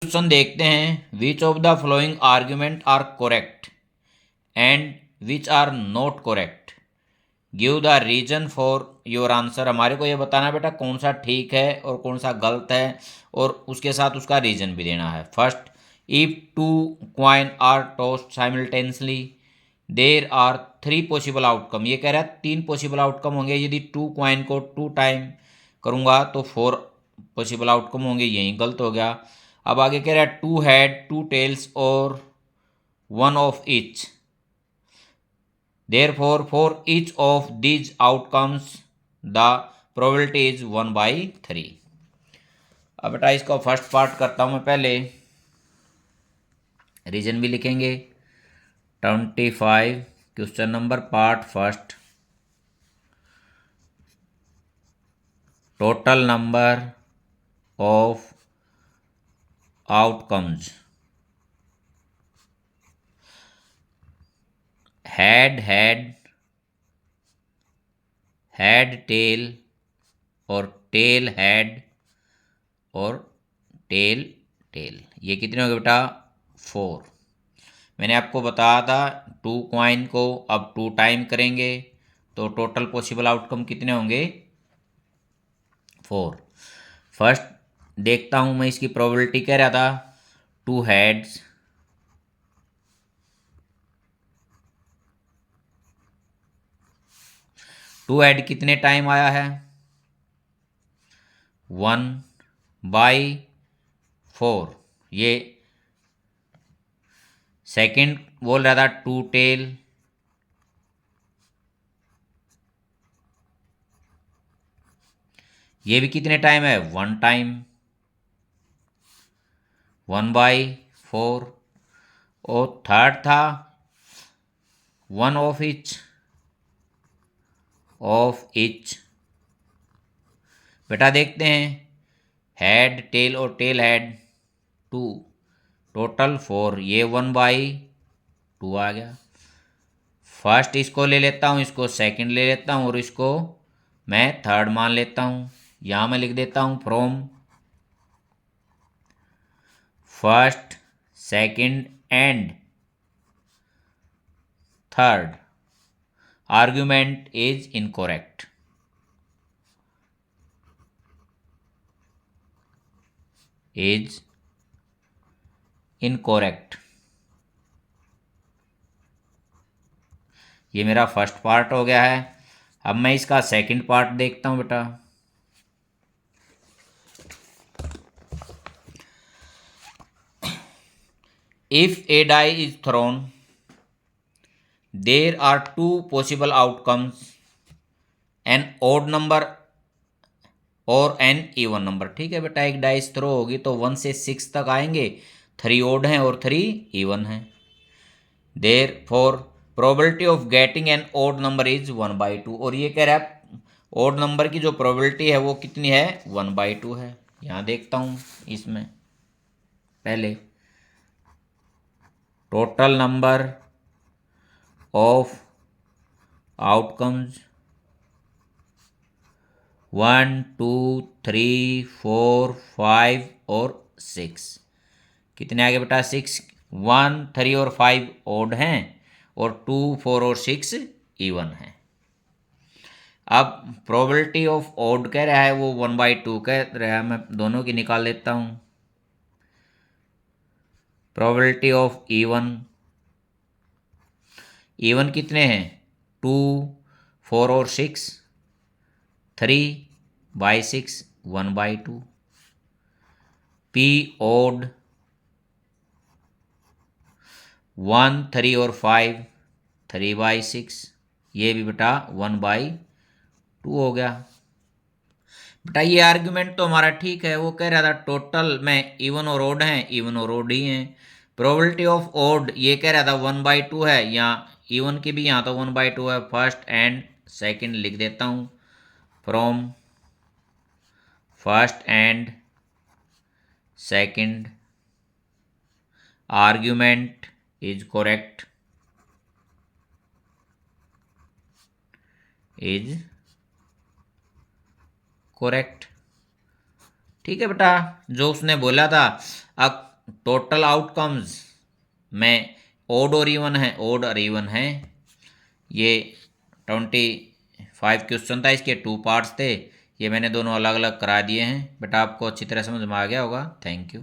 Question देखते हैं। Which of the following argument are correct and which are not correct, give the reason for your answer. हमारे को ये बताना बेटा कौन सा ठीक है और कौन सा गलत है, और उसके साथ उसका रीजन भी देना है। First, if two coin are tossed simultaneously there are three possible outcome. ये कह रहा है तीन पॉसिबल आउटकम होंगे। यदि टू क्वाइन को टू टाइम करूँगा तो फोर पॉसिबल आउटकम होंगे, यही गलत हो गया। अब आगे कह रहा है टू हैड टू टेल्स और one of each, therefore for each of these outcomes the probability is 1/3। अब बेटा इसको फर्स्ट पार्ट करता हूँ मैं, पहले रीजन भी लिखेंगे। 25 question number part first, total number of outcomes had tell और टेल हैड और टेल टेल, ये कितने हो गए बेटा? 4। मैंने आपको बताया था टू क्वाइन को अब टू टाइम करेंगे तो टोटल पॉसिबल आउटकम कितने होंगे? 4। फर्स्ट देखता हूँ मैं इसकी प्रोबेबिलिटी, कह रहा था टू हैड्स टू हैड कितने टाइम आया है? 1/4। ये सेकंड बोल रहा था टू टेल, ये भी कितने टाइम है? 1 टाइम, 1/4। और थर्ड था वन ऑफ इच। बेटा देखते हैं, हेड टेल और टेल हेड 2, टोटल 4, ये 1/2 आ गया। फर्स्ट इसको ले लेता हूँ, इसको सेकंड ले लेता हूँ और इसको मैं थर्ड मान लेता हूँ। यहाँ मैं लिख देता हूँ from first second and third argument is incorrect. Is incorrect, ये मेरा फर्स्ट पार्ट हो गया है। अब मैं इसका सेकंड पार्ट देखता हूँ बेटा। If a die is thrown there are two possible outcomes, an odd number और एन इवन नंबर। ठीक है बेटा, एक डाइस थ्रो होगी तो 1 से 6 तक आएंगे, 3 ओड हैं और 3 इवन हैं। Therefore probability of getting an odd number is 1/2। और ये कह रहा है ओड नंबर की जो प्रोबेबिलिटी है वो कितनी है? 1/2 है। यहाँ देखता हूँ इसमें पहले टोटल नंबर ऑफ आउटकम्स 1 2 3 4 5 और 6, कितने आ गए बेटा? 6। 1 3 और 5 ओड हैं और 2 4 और 6 इवन हैं। अब प्रोबेबिलिटी ऑफ ओड कह रहा है, वो 1/2 कह रहा है, मैं दोनों की निकाल लेता हूँ। प्रोबेबिलिटी ऑफ इवन, इवन कितने हैं? 2 4 और 6, 3/6, 1/2। पी ओड 1 3 और 5, 3/6, ये भी बेटा 1/2 हो गया। बेटा ये आर्ग्यूमेंट तो हमारा ठीक है, वो कह रहा था टोटल में इवन और ओड हैं, इवन और ओड ही हैं। प्रोबेबिलिटी ऑफ ओड ये कह रहा था 1/2 है, यहाँ इवन की भी यहाँ तो 1/2 है। फर्स्ट एंड सेकंड लिख देता हूँ, from first and second argument is correct, is correct. ठीक है बेटा, जो उसने बोला था। अब टोटल आउटकम्स में ओड और इवन है, ओड और इवन है। ये 25 क्वेश्चन था, इसके 2 पार्ट्स थे। ये मैंने दोनों अलग अलग करा दिए हैं। बेटा आपको अच्छी तरह समझ में आ गया होगा। Thank you.